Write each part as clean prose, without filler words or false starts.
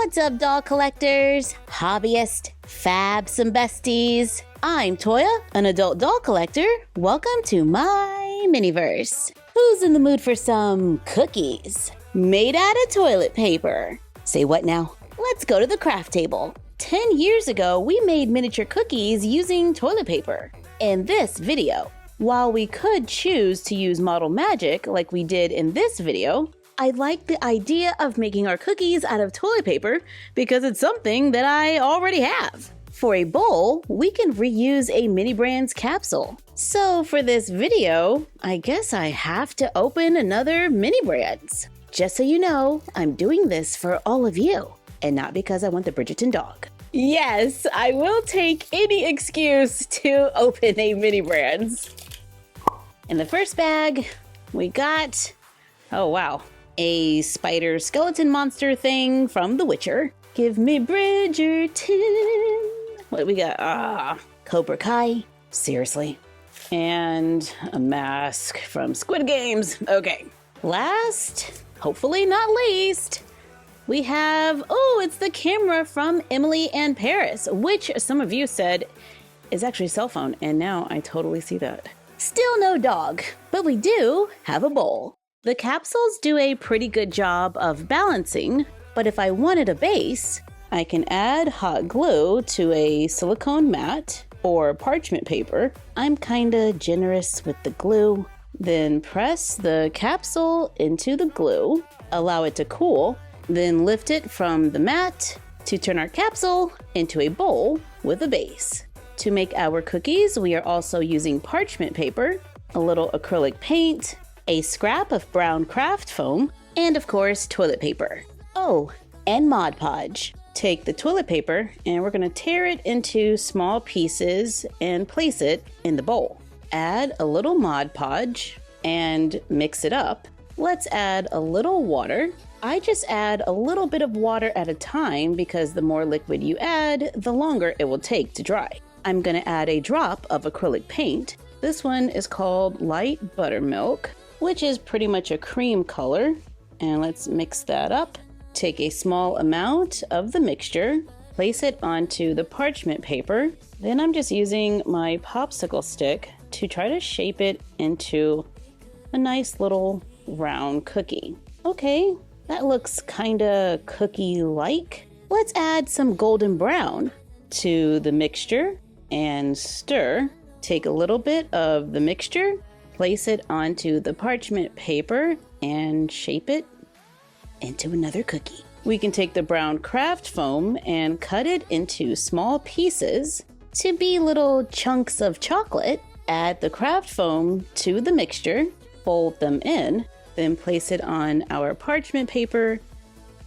What's up, doll collectors, hobbyists, fabs, and besties? I'm Toya, an adult doll collector. Welcome to my Miniverse. Who's in the mood for some cookies made out of toilet paper? Say what now? Let's go to the craft table. 10 years ago, we made miniature cookies using toilet paper. In this video, while we could choose to use model magic like we did in this video, I like the idea of making our cookies out of toilet paper because it's something that I already have. For a bowl, we can reuse a mini brand's capsule. So for this video, I guess I have to open another mini brands. Just so you know, I'm doing this for all of you, and not because I want the Bridgerton dog. Yes, I will take any excuse to open a mini brands. In the first bag, we got, oh wow, a spider skeleton monster thing from The Witcher. Give me Bridgerton. What do we got? Cobra Kai. Seriously. And a mask from Squid Games. Okay. Last, hopefully not least, we have, it's the camera from Emily and Paris, which some of you said is actually a cell phone. And now I totally see that. Still no dog, but we do have a bowl. The capsules do a pretty good job of balancing, but if I wanted a base, I can add hot glue to a silicone mat or parchment paper. I'm kinda generous with the glue. Then press the capsule into the glue, allow it to cool, then lift it from the mat to turn our capsule into a bowl with a base. To make our cookies, we are also using parchment paper, a little acrylic paint, a scrap of brown craft foam, and of course, toilet paper. Oh, and Mod Podge. Take the toilet paper and we're gonna tear it into small pieces and place it in the bowl. Add a little Mod Podge and mix it up. Let's add a little water. I just add a little bit of water at a time because the more liquid you add, the longer it will take to dry. I'm gonna add a drop of acrylic paint. This one is called Light Buttermilk, which is pretty much a cream color. And let's mix that up. Take a small amount of the mixture, place it onto the parchment paper. Then I'm just using my popsicle stick to try to shape it into a nice little round cookie. Okay, that looks kinda cookie-like. Let's add some golden brown to the mixture and stir. Take a little bit of the mixture, place it onto the parchment paper and shape it into another cookie. We can take the brown craft foam and cut it into small pieces to be little chunks of chocolate. Add the craft foam to the mixture, fold them in, then place it on our parchment paper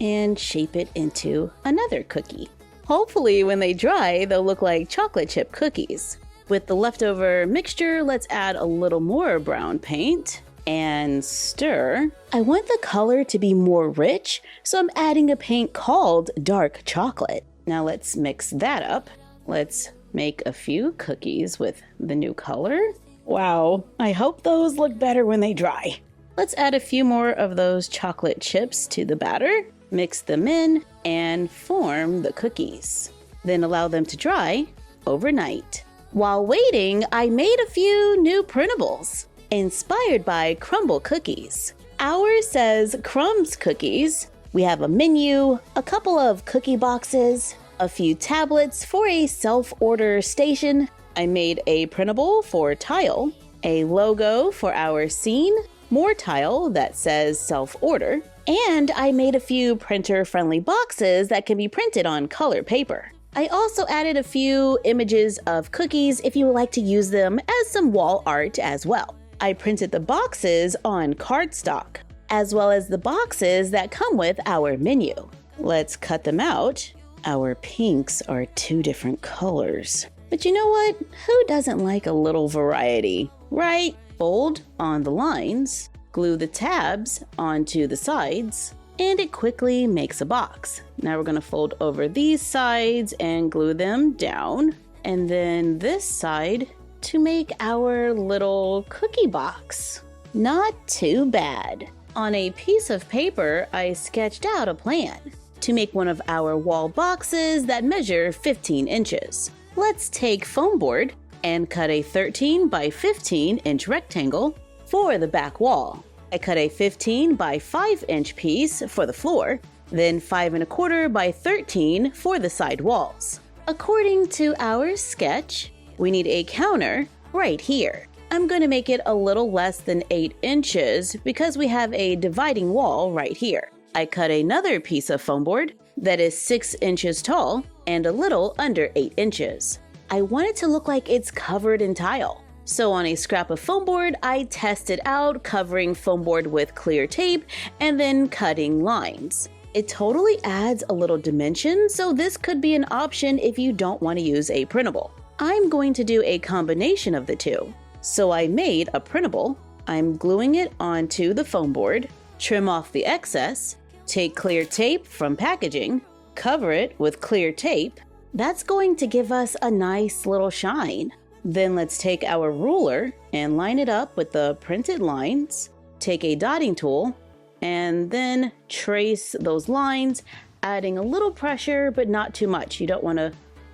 and shape it into another cookie. Hopefully when they dry, they'll look like chocolate chip cookies. With the leftover mixture, let's add a little more brown paint and stir. I want the color to be more rich, so I'm adding a paint called dark chocolate. Now let's mix that up. Let's make a few cookies with the new color. Wow, I hope those look better when they dry. Let's add a few more of those chocolate chips to the batter, mix them in, and form the cookies. Then allow them to dry overnight. While waiting, I made a few new printables inspired by Crumble Cookies. Ours says Crumb's Cookies. We have a menu, a couple of cookie boxes, a few tablets for a self-order station. I made a printable for tile, a logo for our scene, more tile that says self-order, and I made a few printer-friendly boxes that can be printed on color paper. I also added a few images of cookies if you would like to use them as some wall art as well. I printed the boxes on cardstock, as well as the boxes that come with our menu. Let's cut them out. Our pinks are 2 different colors. But you know what? Who doesn't like a little variety, right? Fold on the lines, glue the tabs onto the sides, and it quickly makes a box. Now we're gonna fold over these sides and glue them down, and then this side to make our little cookie box. Not too bad. On a piece of paper, I sketched out a plan. to make one of our wall boxes that measure 15 inches. Let's take foam board and cut a 13 by 15 inch rectangle for the back wall. I cut a 15 by 5 inch piece for the floor, then 5 1/4 by 13 for the side walls. According to our sketch, we need a counter right here. I'm going to make it a little less than 8 inches because we have a dividing wall right here. I cut another piece of foam board that is 6 inches tall and a little under 8 inches. I want it to look like it's covered in tile. So on a scrap of foam board, I tested out covering foam board with clear tape and then cutting lines. It totally adds a little dimension, so this could be an option if you don't want to use a printable. I'm going to do a combination of the two. So I made a printable. I'm gluing it onto the foam board, trim off the excess, take clear tape from packaging, cover it with clear tape. That's going to give us a nice little shine. Then let's take our ruler and line it up with the printed lines, take a dotting tool, and then trace those lines, adding a little pressure, but not too much. You don't want to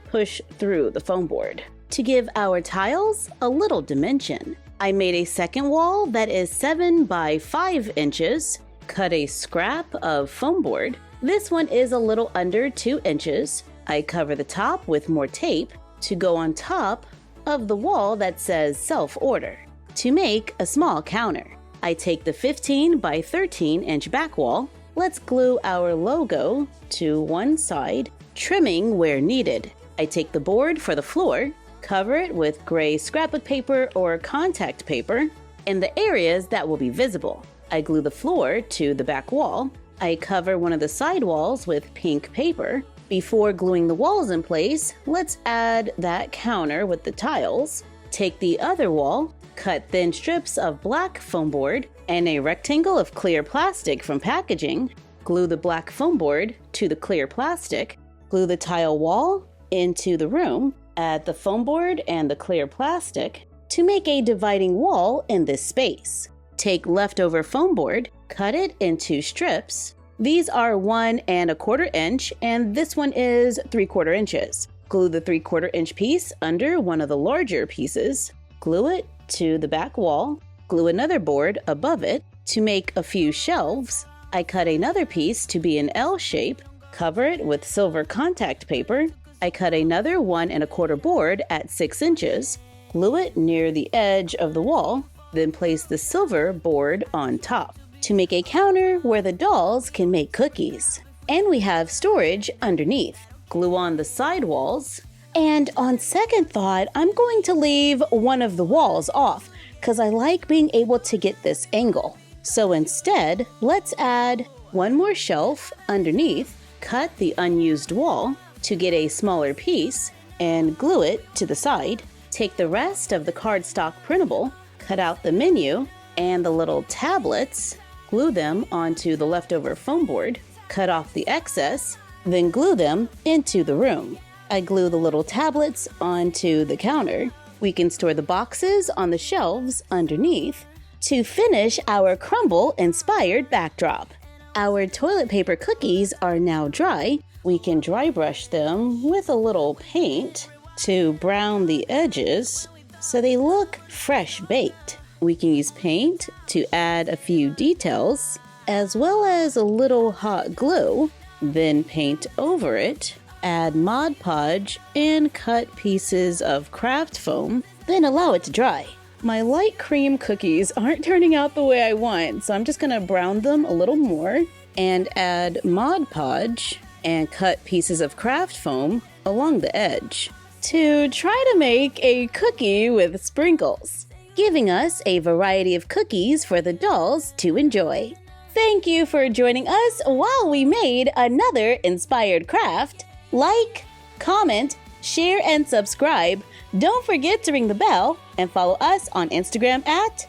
push through the foam board. To give our tiles a little dimension, I made a second wall that is 7 by 5 inches, cut a scrap of foam board. This one is a little under 2 inches. I cover the top with more tape to go on top of the wall that says self-order. To make a small counter, I take the 15 by 13 inch back wall. Let's glue our logo to one side, trimming where needed. I take the board for the floor, cover it with gray scrapbook paper or contact paper in the areas that will be visible. I glue the floor to the back wall. I cover one of the side walls with pink paper. Before gluing the walls in place, let's add that counter with the tiles. Take the other wall, cut thin strips of black foam board and a rectangle of clear plastic from packaging. Glue the black foam board to the clear plastic. Glue the tile wall into the room. Add the foam board and the clear plastic to make a dividing wall in this space. Take leftover foam board, cut it into strips. These are 1 1/4 inch and this one is 3/4 inches. Glue the 3/4 inch piece under one of the larger pieces. Glue it to the back wall. Glue another board above it to make a few shelves. I cut another piece to be an L shape. Cover it with silver contact paper. I cut another 1 1/4 board at 6 inches. Glue it near the edge of the wall. Then place the silver board on top to make a counter where the dolls can make cookies. And we have storage underneath. Glue on the side walls. And on second thought, I'm going to leave one of the walls off because I like being able to get this angle. So instead, let's add one more shelf underneath, cut the unused wall to get a smaller piece, and glue it to the side. Take the rest of the cardstock printable, cut out the menu and the little tablets, glue them onto the leftover foam board, cut off the excess, then glue them into the room. I glue the little tablets onto the counter. We can store the boxes on the shelves underneath to finish our Crumbl-inspired backdrop. Our toilet paper cookies are now dry. We can dry brush them with a little paint to brown the edges so they look fresh baked. We can use paint to add a few details, as well as a little hot glue, then paint over it, add Mod Podge, and cut pieces of craft foam, then allow it to dry. My light cream cookies aren't turning out the way I want, so I'm just gonna brown them a little more and add Mod Podge and cut pieces of craft foam along the edge to try to make a cookie with sprinkles, giving us a variety of cookies for the dolls to enjoy. Thank you for joining us while we made another inspired craft. Like, comment, share, and subscribe. Don't forget to ring the bell and follow us on Instagram at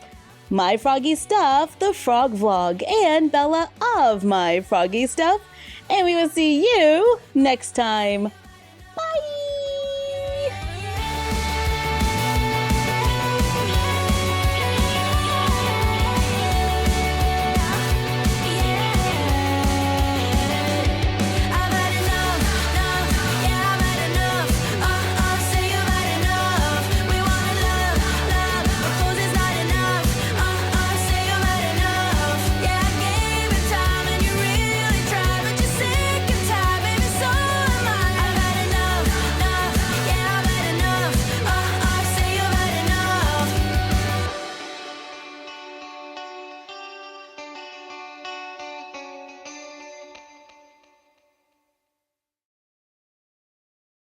MyFroggyStuff, the Frog Vlog, and Bella of MyFroggyStuff. And we will see you next time.